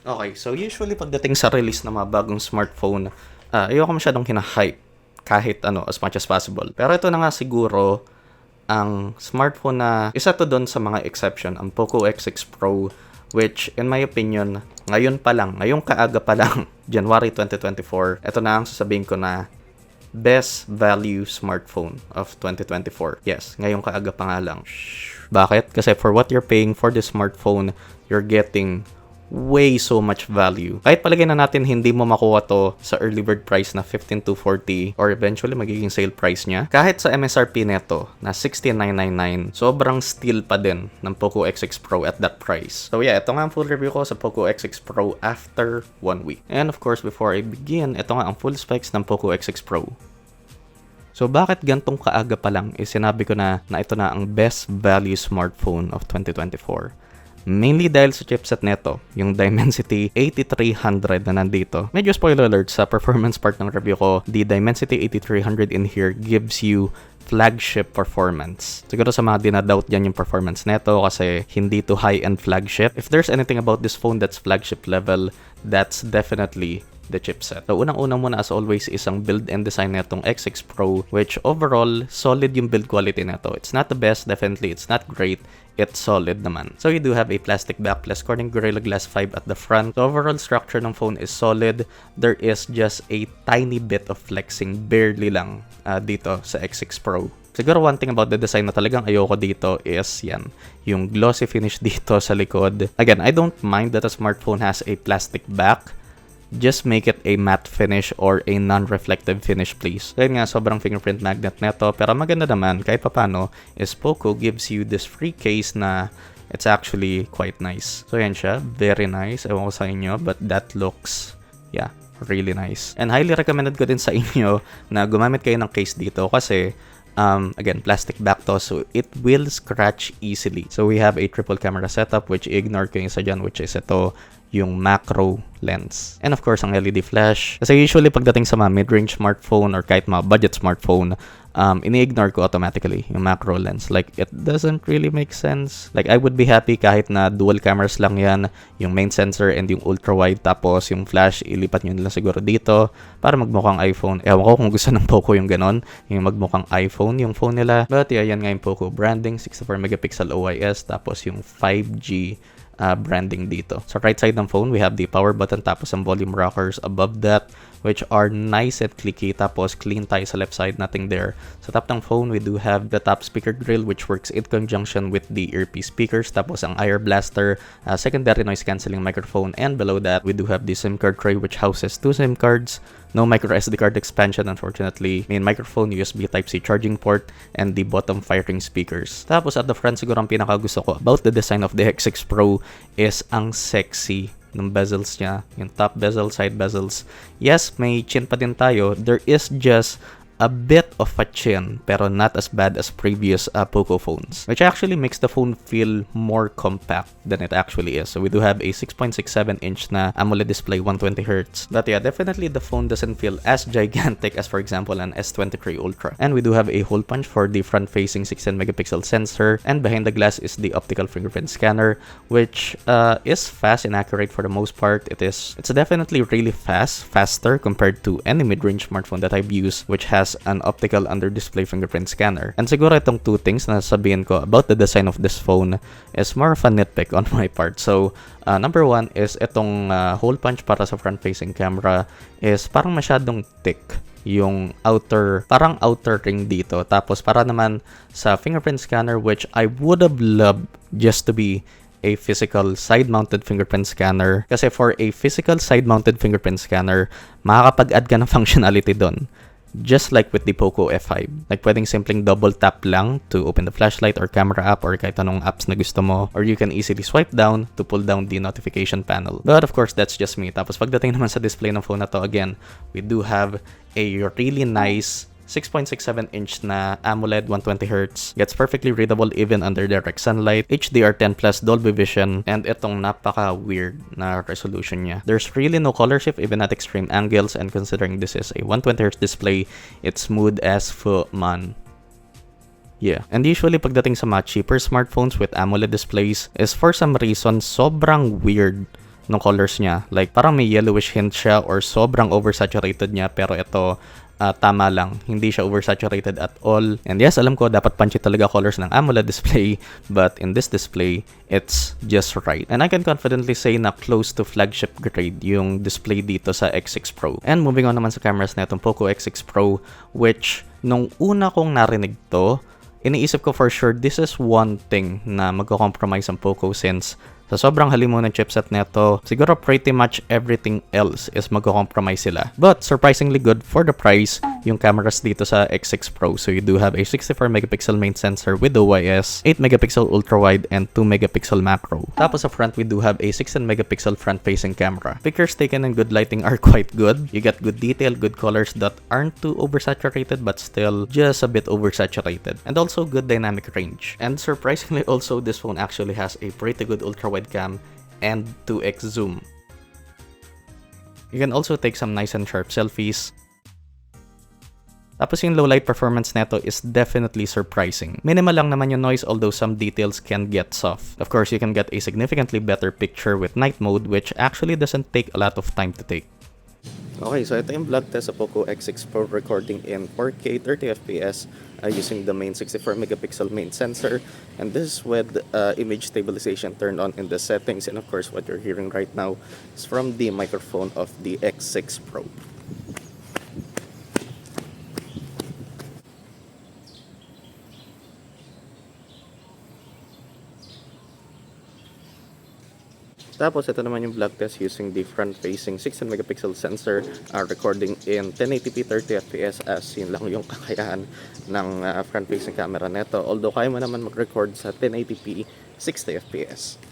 Okay, so usually pagdating sa release ng mga bagong smartphone, ayoko masyadong hina-hype kahit ano, as much as possible. Pero ito na nga siguro ang smartphone na isa to doon sa mga exception, ang POCO X6 Pro, which in my opinion, ngayon pa lang, ngayong kaaga pa lang, January 2024, ito na ang sasabihin ko na best value smartphone of 2024. Yes, ngayong kaaga pa nga lang. Bakit? Kasi for what you're paying for this smartphone, you're getting way so much value. Kahit palagay na natin hindi mo makuha to sa early bird price na 15,240 or eventually magiging sale price niya, kahit sa MSRP neto na 16,999, sobrang steal pa din ng POCO X6 Pro at that price. So yeah, ito nga ang full review ko sa POCO X6 Pro after 1 week. And of course, before I begin, ito nga ang full specs ng POCO X6 Pro. So bakit gantong kaaga pa lang sinabi ko na ito na ang best value smartphone of 2024? Mainly dahil sa chipset neto, yung Dimensity 8300 na nandito. Medyo spoiler alert sa performance part ng review ko, the Dimensity 8300 in here gives you flagship performance. Siguro sa mga dinadoubt dyan yung performance neto kasi hindi to high-end flagship. If there's anything about this phone that's flagship level, that's definitely the chipset. So, unang-una muna as always isang build and design netong X6 Pro, which overall, solid yung build quality neto. It's not the best, definitely. It's not great. It's solid naman. So, you do have a plastic back plus Corning Gorilla Glass 5 at the front. The overall structure ng phone is solid. There is just a tiny bit of flexing, barely lang dito sa X6 Pro. Siguro one thing about the design na talagang ayoko dito is yan, yung glossy finish dito sa likod. Again, I don't mind that a smartphone has a plastic back. Just make it a matte finish or a non-reflective finish, please. Kaya nga, sobrang fingerprint magnet neto. Pero maganda naman, kahit papano, is POCO gives you this free case na it's actually quite nice. So yan siya, very nice. Ewan ko sa inyo, but that looks, yeah, really nice. And highly recommended ko din sa inyo na gumamit kayo ng case dito kasi again, plastic back to, so it will scratch easily. So we have a triple camera setup which ignore ko yung isa dyan, which is ito, yung macro lens. And of course, ang LED flash. Kasi usually pagdating sa mga mid-range smartphone or kahit mga budget smartphone, ini-ignore ko automatically yung macro lens. Like, it doesn't really make sense. Like, I would be happy kahit na dual cameras lang yan, yung main sensor and yung ultra-wide, tapos yung flash, ilipat nyo nila siguro dito para magmukhang iPhone. Ewan ko kung gusto ng POCO yung ganon, yung magmukhang iPhone yung phone nila. But yeah, yan nga yung POCO branding, 64 megapixel OIS, tapos yung 5G branding dito. Sa right side ng phone, we have the power button tapos ang volume rockers above that, which are nice and clicky, tapos clean tayo sa left side, nothing there. Sa top ng phone, we do have the top speaker grill which works in conjunction with the earpiece speakers, tapos ang IR blaster, secondary noise cancelling microphone, and below that, we do have the SIM card tray which houses 2 SIM cards. No micro SD card expansion, unfortunately. Main microphone, USB Type-C charging port, and the bottom firing speakers. Tapos at the front, siguro ang pinakagusto ko about the design of the X6 Pro is ang sexy ng bezels niya. Yung top bezel, side bezels. Yes, may chin pa din tayo. There is just a bit of a chin, pero not as bad as previous POCO phones, which actually makes the phone feel more compact than it actually is. So we do have a 6.67-inch na AMOLED display, 120Hz. But yeah, definitely the phone doesn't feel as gigantic as, for example, an S23 Ultra. And we do have a hole punch for the front-facing 16-megapixel sensor, and behind the glass is the optical fingerprint scanner, which is fast and accurate for the most part. It's definitely really faster compared to any mid-range smartphone that I've used, which has an optical under-display fingerprint scanner. And siguro itong two things na sabihin ko about the design of this phone is more of a nitpick on my part. So, number one is itong hole punch para sa front-facing camera is parang masyadong thick yung parang outer ring dito. Tapos para naman sa fingerprint scanner, which I would have loved just to be a physical side-mounted fingerprint scanner. Kasi for a physical side-mounted fingerprint scanner, makakapag-add ka ng functionality doon. Just like with the POCO F5. Like, pwedeng simpleng double tap lang to open the flashlight or camera app or kahit anong apps na gusto mo. Or you can easily swipe down to pull down the notification panel. But of course, that's just me. Tapos pagdating naman sa display ng phone na to, again, we do have a really nice 6.67-inch na AMOLED 120Hz. Gets perfectly readable even under direct sunlight. HDR10 Plus Dolby Vision. And itong napaka-weird na resolution niya. There's really no color shift even at extreme angles. And considering this is a 120Hz display, it's smooth as fuck, man. Yeah. And usually pagdating sa mga cheaper smartphones with AMOLED displays is for some reason sobrang weird ng colors niya. Like, parang may yellowish hint siya or sobrang oversaturated niya, pero ito, tama lang. Hindi siya oversaturated at all. And yes, alam ko, dapat punchy talaga colors ng AMOLED display, but in this display, it's just right. And I can confidently say na close to flagship grade yung display dito sa X6 Pro. And moving on naman sa cameras na itong POCO X6 Pro, which nung una kong narinig to, iniisip ko for sure this is one thing na magko-compromise ang POCO since sa sobrang halimo ng chipset neto, siguro pretty much everything else is magko-compromise sila. But surprisingly good for the price yung cameras dito sa X6 Pro. So you do have a 64 megapixel main sensor with OIS, 8 megapixel ultra-wide, and 2 megapixel macro. Tapos sa front, we do have a 16 megapixel front-facing camera. Pictures taken in good lighting are quite good. You get good detail, good colors that aren't too oversaturated but still just a bit oversaturated. And also good dynamic range. And surprisingly also, this phone actually has a pretty good ultra-wide cam and 2x zoom. You can also take some nice and sharp selfies. Tapos yung low light performance neto is definitely surprising. Minimal lang naman yung noise, although some details can get soft. Of course, you can get a significantly better picture with night mode, which actually doesn't take a lot of time to take. Okay, so ito yung vlog test sa POCO X6 Pro recording in 4K 30fps using the main 64 megapixel main sensor, and this is with image stabilization turned on in the settings. And of course, what you're hearing right now is from the microphone of the X6 Pro. Tapos, ito naman yung vlog test using the front-facing 16 megapixel sensor recording in 1080p 30fps as yun lang yung kakayahan ng front-facing camera neto. Although, kaya mo naman mag-record sa 1080p 60fps.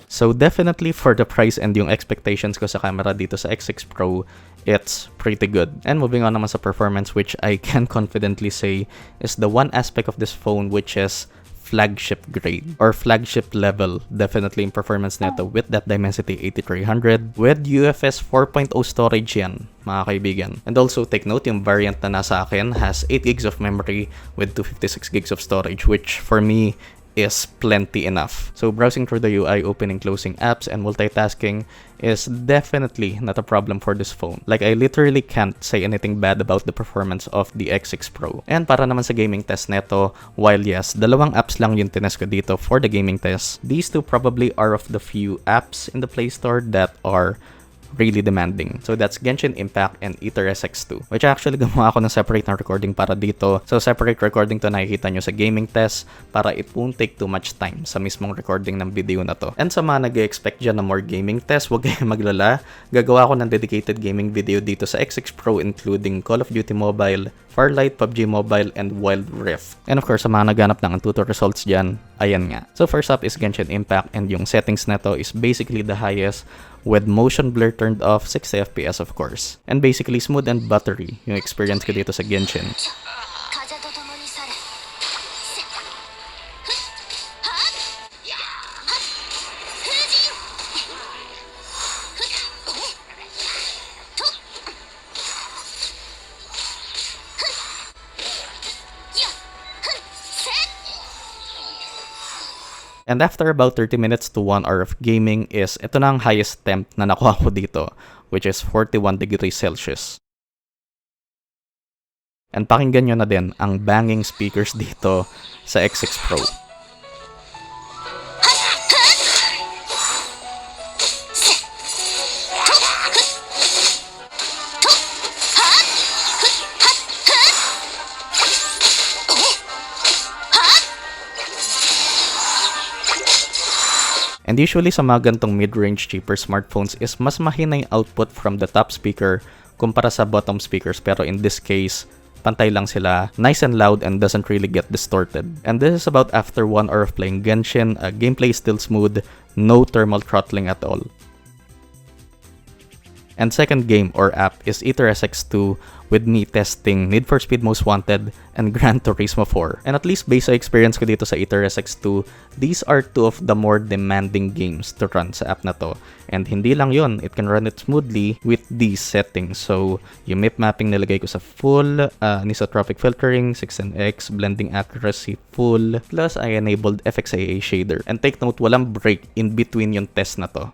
So definitely for the price and yung expectations ko sa camera dito sa X6 Pro, it's pretty good. And moving on naman sa performance, which I can confidently say is the one aspect of this phone which is flagship grade or flagship level definitely in performance neto with that Dimensity 8300 with UFS 4.0 storage yan, mga kaibigan. And also take note, yung variant na nasa akin has 8 gigs of memory with 256 gigs of storage, which for me is plenty enough. So browsing through the UI, opening, closing apps, and multitasking is definitely not a problem for this phone. Like, I literally can't say anything bad about the performance of the X6 Pro. And para naman sa gaming test neto, while yes, dalawang apps lang yung tinest ko dito for the gaming test, these two probably are of the few apps in the Play Store that are really demanding. So that's Genshin Impact and Ether SX2, which actually gumawa ako ng separate na recording para dito. So separate recording to nakikita nyo sa gaming test para it won't take too much time sa mismong recording ng video na to. And sa mga nag-expect dyan na more gaming test, huwag kayong maglala. Gagawa ako ng dedicated gaming video dito sa X6 Pro including Call of Duty Mobile, Farlight, PUBG Mobile, and Wild Rift. And of course, sa mga naghanap ng Antutu results dyan, ayan nga. So first up is Genshin Impact, and yung settings na to is basically the highest with motion blur turned off, 60fps of course. And basically smooth and buttery yung experience ko dito sa Genshin. And after about 30 minutes to 1 hour of gaming is ito na ang highest temp na nakuha ko dito, which is 41 degrees Celsius. And pakinggan nyo na din ang banging speakers dito sa X6 Pro. And usually sa mga gantong mid-range cheaper smartphones is mas mahina yung output from the top speaker kumpara sa bottom speakers, pero in this case, pantay lang sila, nice and loud and doesn't really get distorted. And this is about after 1 hour of playing Genshin, gameplay is still smooth, no thermal throttling at all. And second game or app is Ether SX2 with me testing Need for Speed Most Wanted and Gran Turismo 4. And at least based sa experience ko dito sa Ether SX2, these are two of the more demanding games to run sa app na to. And hindi lang yon, it can run it smoothly with these settings. So, yung map mapping nilagay ko sa full, anisotropic filtering, 6NX, blending accuracy full, plus I enabled FXAA shader. And take note, walang break in between yung test na to.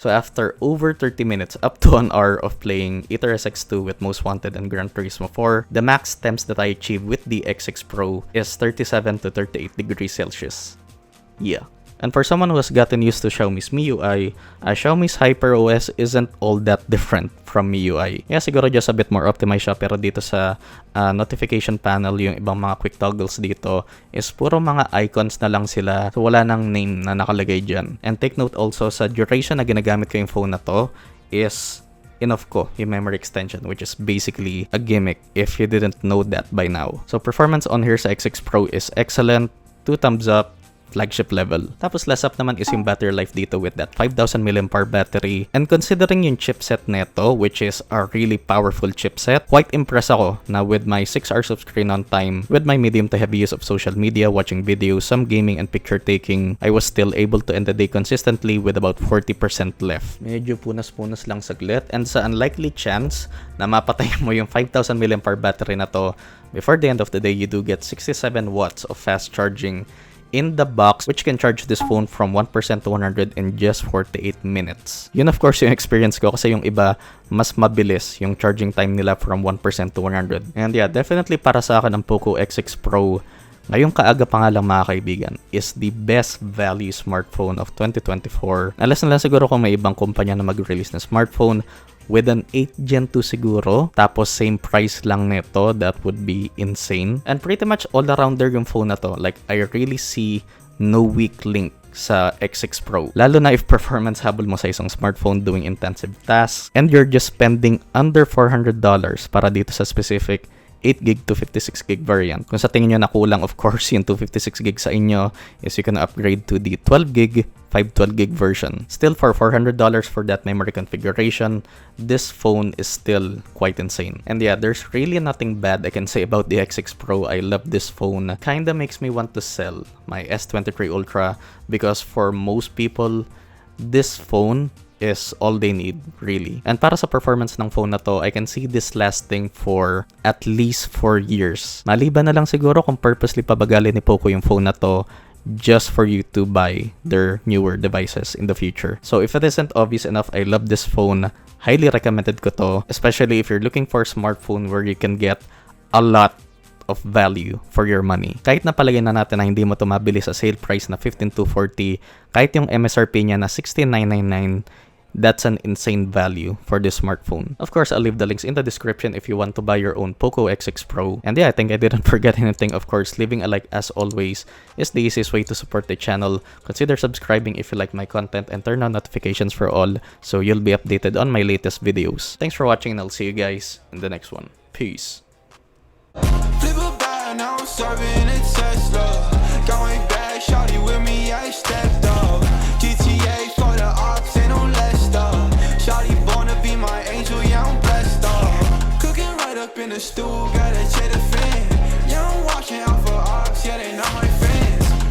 So after over 30 minutes, up to an hour of playing Ether SX2 with Most Wanted and Gran Turismo 4, the max temps that I achieved with the X6 Pro is 37 to 38 degrees Celsius. Yeah. And for someone who has gotten used to Xiaomi's MIUI, Xiaomi's HyperOS isn't all that different from MIUI. Yeah, siguro just a bit more optimized siya, pero dito sa notification panel, yung ibang mga quick toggles dito is puro mga icons na lang sila. So wala nang name na nakalagay dyan. And take note also, sa duration na ginagamit ko yung phone na to is enough ko yung memory extension, which is basically a gimmick if you didn't know that by now. So performance on here sa X6 Pro is excellent, 2 thumbs up, flagship level. Tapos last up naman is yung battery life dito with that 5,000 mAh battery. And considering yung chipset neto, which is a really powerful chipset, quite impressed ako na with my 6 hours of screen on time, with my medium to heavy use of social media, watching videos, some gaming and picture taking, I was still able to end the day consistently with about 40% left. Medyo punas-punas lang saglit, and sa unlikely chance na mapatay mo yung 5,000 mAh battery na to, before the end of the day, you do get 67 watts of fast charging in the box, which can charge this phone from 1% to 100 in just 48 minutes. Yun of course yung experience ko, kasi yung iba mas mabilis yung charging time nila from 1% to 100. And yeah, definitely para sa akin ang POCO X6 Pro ngayong kaaga pa nga lang mga kaibigan is the best value smartphone of 2024. Alas na lang siguro kung may ibang kumpanya na mag-release na smartphone with an 8 Gen 2 siguro, tapos same price lang nito, that would be insane. And pretty much all around there yung phone na to. Like, I really see no weak link sa X6 Pro. Lalo na if performance habol mo sa isang smartphone doing intensive tasks and you're just spending under $400 para dito sa specific 8GB to 56GB variant. Kung sa tingin nyo nakulang, of course, yung 256GB sa inyo is you can upgrade to the 12GB, 512GB version. Still, for $400 for that memory configuration, this phone is still quite insane. And yeah, there's really nothing bad I can say about the X6 Pro. I love this phone. Kinda makes me want to sell my S23 Ultra because for most people, this phone is all they need, really. And para sa performance ng phone na to, I can see this lasting for at least 4 years. Maliban na lang siguro kung purposely pabagalin ni POCO yung phone na to just for you to buy their newer devices in the future. So if it isn't obvious enough, I love this phone. Highly recommended ko to, especially if you're looking for a smartphone where you can get a lot of value for your money. Kahit na palagay na natin na hindi mo ito mabili sa sale price na 15,240, kahit yung MSRP niya na 16,999, that's an insane value for this smartphone. Of course, I'll leave the links in the description if you want to buy your own POCO X6 Pro. And yeah, I think I didn't forget anything. Of course, leaving a like as always is the easiest way to support the channel. Consider subscribing if you like my content and turn on notifications for all so you'll be updated on my latest videos. Thanks for watching and I'll see you guys in the next one. Peace. Flip a bag, now I'm serving a Tesla. Going back, shawty with me, I stepped up. GTA for the ops, ain't no less stuff. Shawty born to be my angel, yeah, I'm blessed up. Cooking right up in the stew, got a cheddar